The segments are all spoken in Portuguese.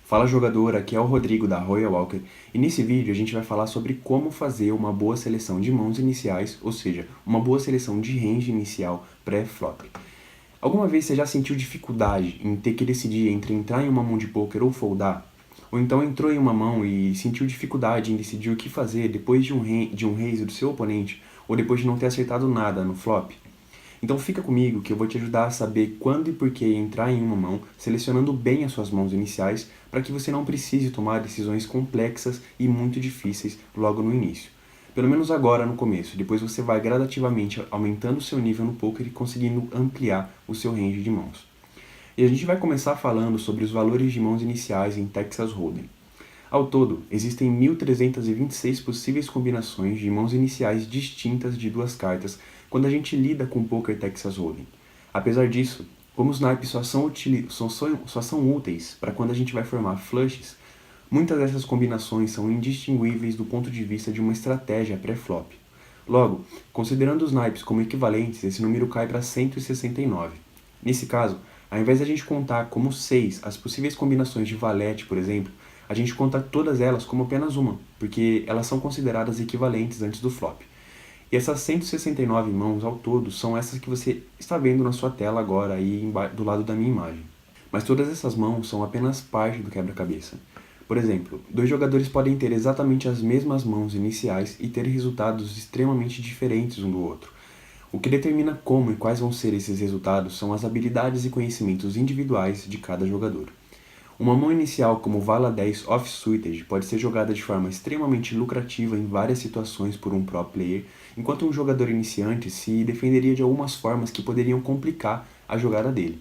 Fala jogador, aqui é o Rodrigo da Royal Walker e nesse vídeo a gente vai falar sobre como fazer uma boa seleção de mãos iniciais, ou seja, uma boa seleção de range inicial pré-flop. Alguma vez você já sentiu dificuldade em ter que decidir entre entrar em uma mão de poker ou foldar? Ou então entrou em uma mão e sentiu dificuldade em decidir o que fazer depois de um raise do seu oponente ou depois de não ter acertado nada no flop? Então fica comigo que eu vou te ajudar a saber quando e por que entrar em uma mão, selecionando bem as suas mãos iniciais, para que você não precise tomar decisões complexas e muito difíceis logo no início. Pelo menos agora no começo, depois você vai gradativamente aumentando o seu nível no poker e conseguindo ampliar o seu range de mãos. E a gente vai começar falando sobre os valores de mãos iniciais em Texas Hold'em. Ao todo, existem 1.326 possíveis combinações de mãos iniciais distintas de duas cartas quando a gente lida com Poker Texas Hold'em. Apesar disso, como os naipes só são úteis para quando a gente vai formar flushes, muitas dessas combinações são indistinguíveis do ponto de vista de uma estratégia pré-flop. Logo, considerando os naipes como equivalentes, esse número cai para 169. Nesse caso, ao invés de a gente contar como 6 as possíveis combinações de valete, por exemplo, a gente conta todas elas como apenas uma, porque elas são consideradas equivalentes antes do flop. E essas 169 mãos ao todo são essas que você está vendo na sua tela agora, aí do lado da minha imagem. Mas todas essas mãos são apenas parte do quebra-cabeça. Por exemplo, dois jogadores podem ter exatamente as mesmas mãos iniciais e ter resultados extremamente diferentes um do outro. O que determina como e quais vão ser esses resultados são as habilidades e conhecimentos individuais de cada jogador. Uma mão inicial como Vala 10 Off-Suited pode ser jogada de forma extremamente lucrativa em várias situações por um pro player, enquanto um jogador iniciante se defenderia de algumas formas que poderiam complicar a jogada dele.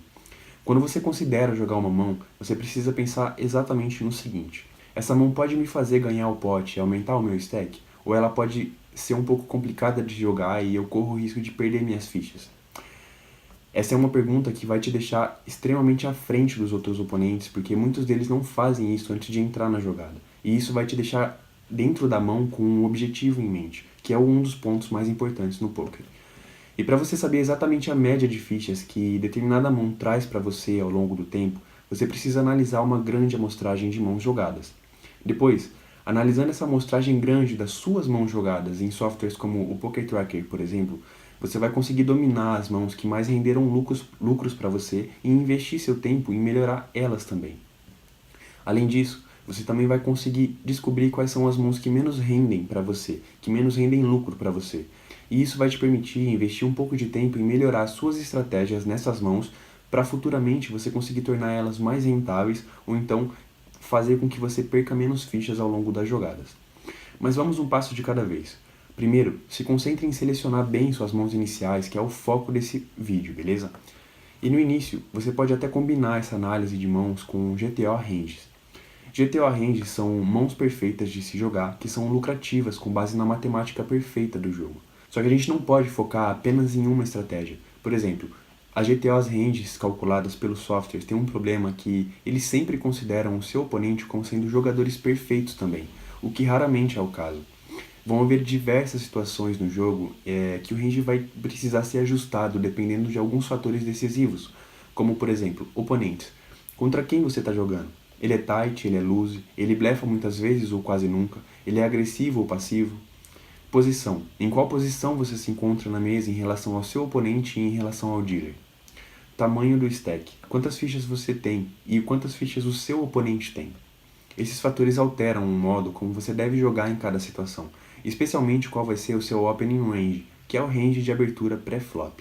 Quando você considera jogar uma mão, você precisa pensar exatamente no seguinte: essa mão pode me fazer ganhar o pote e aumentar o meu stack? Ou ela pode ser um pouco complicada de jogar e eu corro o risco de perder minhas fichas? Essa é uma pergunta que vai te deixar extremamente à frente dos outros oponentes, porque muitos deles não fazem isso antes de entrar na jogada. E isso vai te deixar dentro da mão com um objetivo em mente, que é um dos pontos mais importantes no poker. E para você saber exatamente a média de fichas que determinada mão traz para você ao longo do tempo, você precisa analisar uma grande amostragem de mãos jogadas. Depois, analisando essa amostragem grande das suas mãos jogadas em softwares como o Poker Tracker, por exemplo, você vai conseguir dominar as mãos que mais renderam lucros para você e investir seu tempo em melhorar elas também. Além disso, você também vai conseguir descobrir quais são as mãos que menos rendem para você, que menos rendem lucro para você. E isso vai te permitir investir um pouco de tempo em melhorar suas estratégias nessas mãos para futuramente você conseguir tornar elas mais rentáveis ou então fazer com que você perca menos fichas ao longo das jogadas. Mas vamos um passo de cada vez. Primeiro, se concentre em selecionar bem suas mãos iniciais, que é o foco desse vídeo, beleza? E no início, você pode até combinar essa análise de mãos com GTO Ranges. GTO Ranges são mãos perfeitas de se jogar, que são lucrativas com base na matemática perfeita do jogo. Só que a gente não pode focar apenas em uma estratégia. Por exemplo, as GTOs Ranges calculadas pelos softwares têm um problema que eles sempre consideram o seu oponente como sendo jogadores perfeitos também, o que raramente é o caso. Vão haver diversas situações no jogo que o range vai precisar ser ajustado dependendo de alguns fatores decisivos, como por exemplo, oponentes. Contra quem você está jogando? Ele é tight, ele é loose, ele blefa muitas vezes ou quase nunca, ele é agressivo ou passivo? Posição. Em qual posição você se encontra na mesa em relação ao seu oponente e em relação ao dealer? Tamanho do stack. Quantas fichas você tem e quantas fichas o seu oponente tem? Esses fatores alteram o modo como você deve jogar em cada situação, especialmente qual vai ser o seu opening range, que é o range de abertura pré-flop.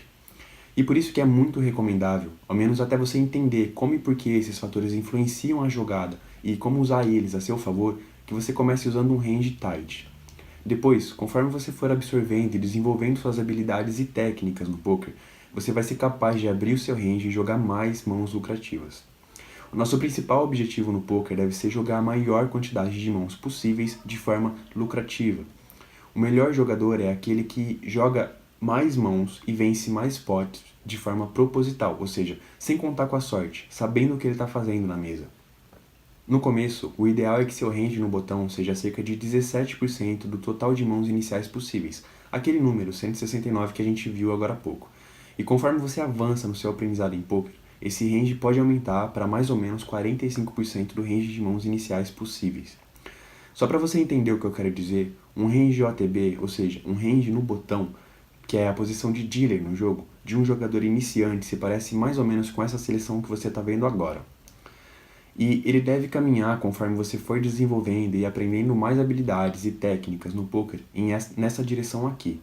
E por isso que é muito recomendável, ao menos até você entender como e por que esses fatores influenciam a jogada e como usar eles a seu favor, que você comece usando um range tight. Depois, conforme você for absorvendo e desenvolvendo suas habilidades e técnicas no poker, você vai ser capaz de abrir o seu range e jogar mais mãos lucrativas. O nosso principal objetivo no poker deve ser jogar a maior quantidade de mãos possíveis de forma lucrativa. O melhor jogador é aquele que joga mais mãos e vence mais potes de forma proposital, ou seja, sem contar com a sorte, sabendo o que ele está fazendo na mesa. No começo, o ideal é que seu range no botão seja cerca de 17% do total de mãos iniciais possíveis, aquele número 169 que a gente viu agora há pouco. E conforme você avança no seu aprendizado em poker, esse range pode aumentar para mais ou menos 45% do range de mãos iniciais possíveis. Só para você entender o que eu quero dizer, um range OTB, ou seja, um range no botão, que é a posição de dealer no jogo, de um jogador iniciante, se parece mais ou menos com essa seleção que você está vendo agora. E ele deve caminhar conforme você for desenvolvendo e aprendendo mais habilidades e técnicas no poker nessa direção aqui.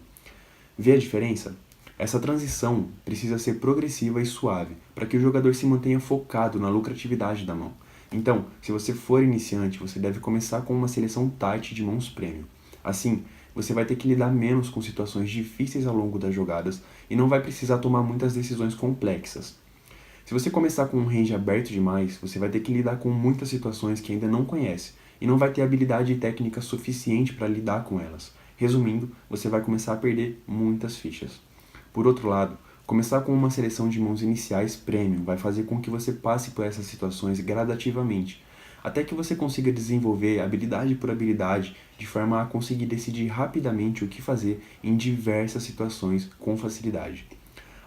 Vê a diferença? Essa transição precisa ser progressiva e suave, para que o jogador se mantenha focado na lucratividade da mão. Então, se você for iniciante, você deve começar com uma seleção tight de mãos premium. Assim, você vai ter que lidar menos com situações difíceis ao longo das jogadas e não vai precisar tomar muitas decisões complexas. Se você começar com um range aberto demais, você vai ter que lidar com muitas situações que ainda não conhece e não vai ter habilidade e técnica suficiente para lidar com elas. Resumindo, você vai começar a perder muitas fichas. Por outro lado, começar com uma seleção de mãos iniciais premium vai fazer com que você passe por essas situações gradativamente, até que você consiga desenvolver habilidade por habilidade de forma a conseguir decidir rapidamente o que fazer em diversas situações com facilidade.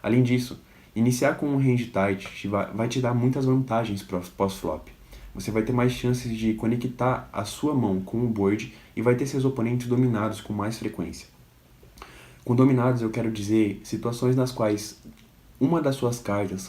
Além disso, iniciar com um range tight vai te dar muitas vantagens pós-flop. Você vai ter mais chances de conectar a sua mão com o board e vai ter seus oponentes dominados com mais frequência. Com dominados eu quero dizer situações nas quais uma das suas cartas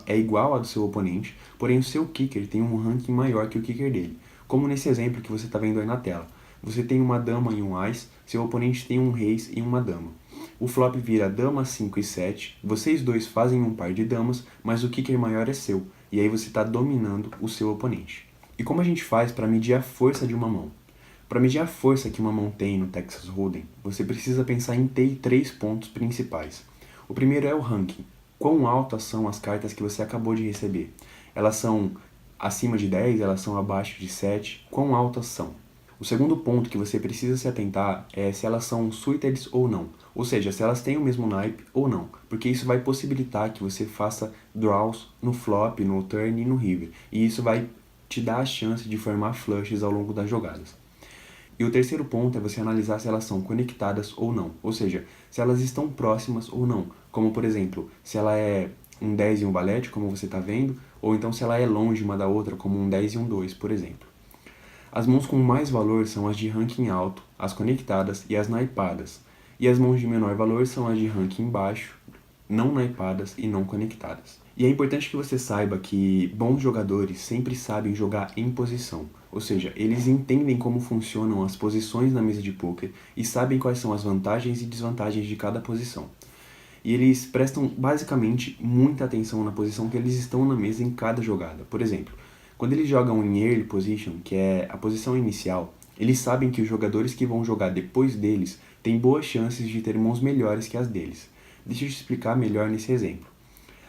é igual à do seu oponente, porém o seu kicker tem um ranking maior que o kicker dele, como nesse exemplo que você está vendo aí na tela. Você tem uma dama e um ás, seu oponente tem um reis e uma dama. O flop vira dama, 5 e 7, vocês dois fazem um par de damas, mas o kicker maior é seu, e aí você está dominando o seu oponente. E como a gente faz para medir a força de uma mão? Para medir a força que uma mão tem no Texas Hold'em, você precisa pensar em ter 3 pontos principais. O primeiro é o ranking. Quão altas são as cartas que você acabou de receber? Elas são acima de 10? Elas são abaixo de 7? Quão altas são? O segundo ponto que você precisa se atentar é se elas são suited ou não, ou seja, se elas têm o mesmo naipe ou não, porque isso vai possibilitar que você faça draws no flop, no turn e no river, e isso vai te dar a chance de formar flushes ao longo das jogadas. E o terceiro ponto é você analisar se elas são conectadas ou não, ou seja, se elas estão próximas ou não, como por exemplo, se ela é um 10 e um valete, como você está vendo, ou então se ela é longe uma da outra, como um 10 e um 2, por exemplo. As mãos com mais valor são as de ranking alto, as conectadas e as naipadas, e as mãos de menor valor são as de ranking baixo, não naipadas e não conectadas. E é importante que você saiba que bons jogadores sempre sabem jogar em posição, ou seja, eles entendem como funcionam as posições na mesa de poker e sabem quais são as vantagens e desvantagens de cada posição. E eles prestam basicamente muita atenção na posição que eles estão na mesa em cada jogada. Por exemplo, quando eles jogam em early position, que é a posição inicial, eles sabem que os jogadores que vão jogar depois deles têm boas chances de ter mãos melhores que as deles. Deixa eu te explicar melhor nesse exemplo.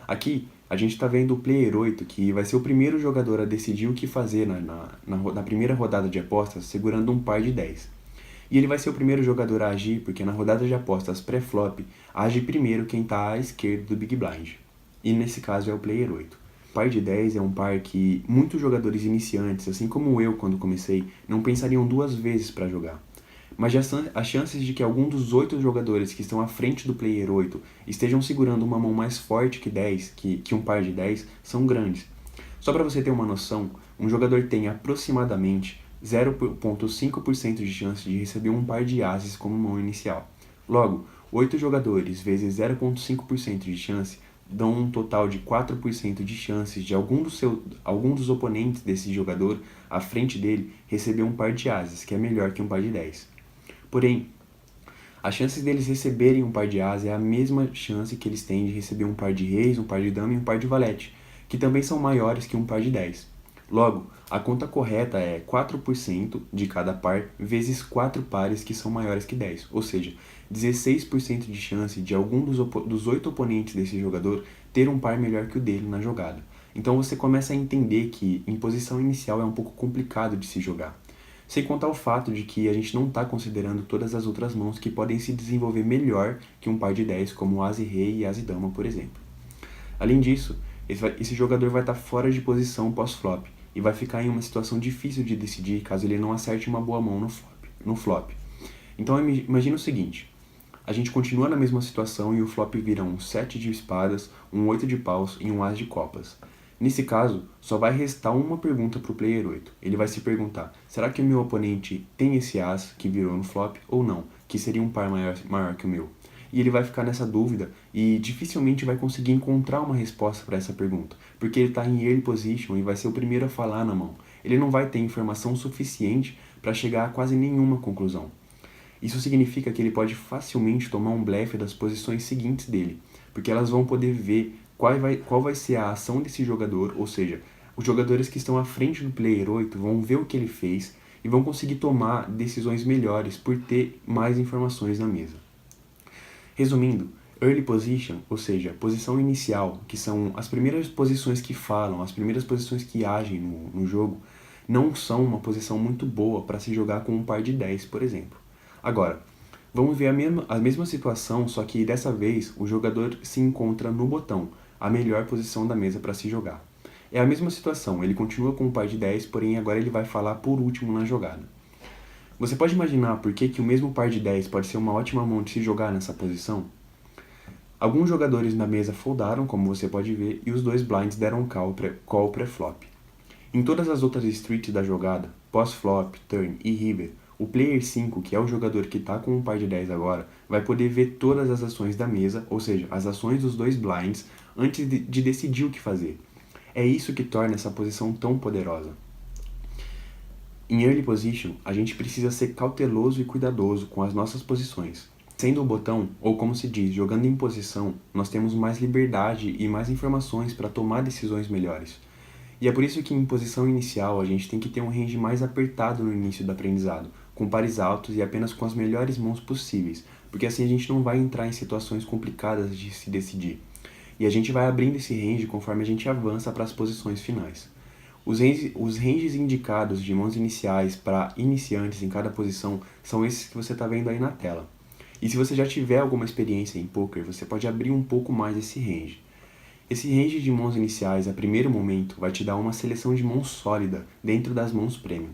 Aqui, a gente está vendo o Player 8, que vai ser o primeiro jogador a decidir o que fazer na primeira rodada de apostas, segurando um par de 10. E ele vai ser o primeiro jogador a agir, porque na rodada de apostas pré-flop, age primeiro quem está à esquerda do Big Blind. E nesse caso é o Player 8. Par de 10 é um par que muitos jogadores iniciantes, assim como eu quando comecei, não pensariam 2 vezes para jogar. Mas as chances de que algum dos 8 jogadores que estão à frente do Player 8 estejam segurando uma mão mais forte que 10, que um par de 10, são grandes. Só para você ter uma noção, um jogador tem aproximadamente 0,5% de chance de receber um par de ases como mão inicial. Logo, 8 jogadores vezes 0,5% de chance dão um total de 4% de chances de algum dos oponentes desse jogador à frente dele receber um par de ases, que é melhor que um par de 10. Porém, as chances deles receberem um par de ases é a mesma chance que eles têm de receber um par de reis, um par de dama e um par de valete, que também são maiores que um par de 10. Logo, a conta correta é 4% de cada par vezes 4 pares que são maiores que 10, ou seja, 16% de chance de algum dos 8 oponentes desse jogador ter um par melhor que o dele na jogada. Então você começa a entender que em posição inicial é um pouco complicado de se jogar. Sem contar o fato de que a gente não está considerando todas as outras mãos que podem se desenvolver melhor que um par de 10, como As e Rei e As e Dama, por exemplo. Além disso, esse jogador vai estar fora de posição pós-flop e vai ficar em uma situação difícil de decidir caso ele não acerte uma boa mão no flop. Então imagina o seguinte, a gente continua na mesma situação e o flop vira um 7 de espadas, um 8 de paus e um as de copas. Nesse caso, só vai restar uma pergunta para o player 8. Ele vai se perguntar, será que o meu oponente tem esse as que virou no flop ou não, que seria um par maior que o meu? E ele vai ficar nessa dúvida e dificilmente vai conseguir encontrar uma resposta para essa pergunta, porque ele está em early position e vai ser o primeiro a falar na mão. Ele não vai ter informação suficiente para chegar a quase nenhuma conclusão. Isso significa que ele pode facilmente tomar um blefe das posições seguintes dele, porque elas vão poder ver qual vai ser a ação desse jogador, ou seja, os jogadores que estão à frente do player 8 vão ver o que ele fez e vão conseguir tomar decisões melhores por ter mais informações na mesa. Resumindo, early position, ou seja, posição inicial, que são as primeiras posições que falam, as primeiras posições que agem no jogo, não são uma posição muito boa para se jogar com um par de 10, por exemplo. Agora, vamos ver a mesma situação, só que dessa vez o jogador se encontra no botão, a melhor posição da mesa para se jogar. É a mesma situação, ele continua com um par de 10, porém agora ele vai falar por último na jogada. Você pode imaginar por que o mesmo par de 10 pode ser uma ótima mão de se jogar nessa posição? Alguns jogadores na mesa foldaram, como você pode ver, e os dois blinds deram call pré-flop. Em todas as outras streets da jogada, pós-flop, turn e river, o player 5, que é o jogador que está com um par de 10 agora, vai poder ver todas as ações da mesa, ou seja, as ações dos dois blinds, antes de decidir o que fazer. É isso que torna essa posição tão poderosa. Em early position, a gente precisa ser cauteloso e cuidadoso com as nossas posições. Sendo o botão, ou como se diz, jogando em posição, nós temos mais liberdade e mais informações para tomar decisões melhores. E é por isso que em posição inicial a gente tem que ter um range mais apertado no início do aprendizado, com pares altos e apenas com as melhores mãos possíveis, porque assim a gente não vai entrar em situações complicadas de se decidir. E a gente vai abrindo esse range conforme a gente avança para as posições finais. Os ranges indicados de mãos iniciais para iniciantes em cada posição são esses que você está vendo aí na tela. E se você já tiver alguma experiência em poker, você pode abrir um pouco mais esse range. Esse range de mãos iniciais a primeiro momento vai te dar uma seleção de mãos sólida dentro das mãos premium.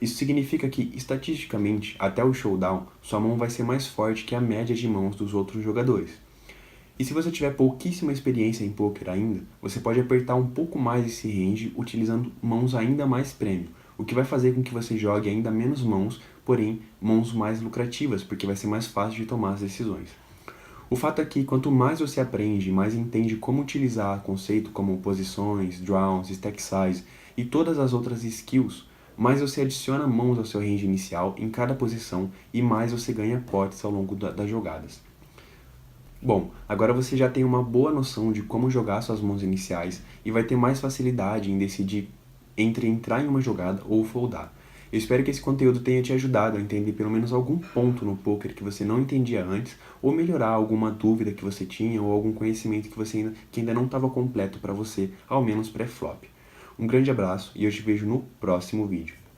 Isso significa que, estatisticamente, até o showdown, sua mão vai ser mais forte que a média de mãos dos outros jogadores. E se você tiver pouquíssima experiência em poker ainda, você pode apertar um pouco mais esse range utilizando mãos ainda mais premium, o que vai fazer com que você jogue ainda menos mãos, porém mãos mais lucrativas, porque vai ser mais fácil de tomar as decisões. O fato é que quanto mais você aprende, mais entende como utilizar conceito como posições, draws, stack size e todas as outras skills, mais você adiciona mãos ao seu range inicial em cada posição e mais você ganha potes ao longo das jogadas. Bom, agora você já tem uma boa noção de como jogar suas mãos iniciais e vai ter mais facilidade em decidir entre entrar em uma jogada ou foldar. Eu espero que esse conteúdo tenha te ajudado a entender pelo menos algum ponto no poker que você não entendia antes, ou melhorar alguma dúvida que você tinha ou algum conhecimento que ainda não estava completo para você, ao menos pré-flop. Um grande abraço e eu te vejo no próximo vídeo.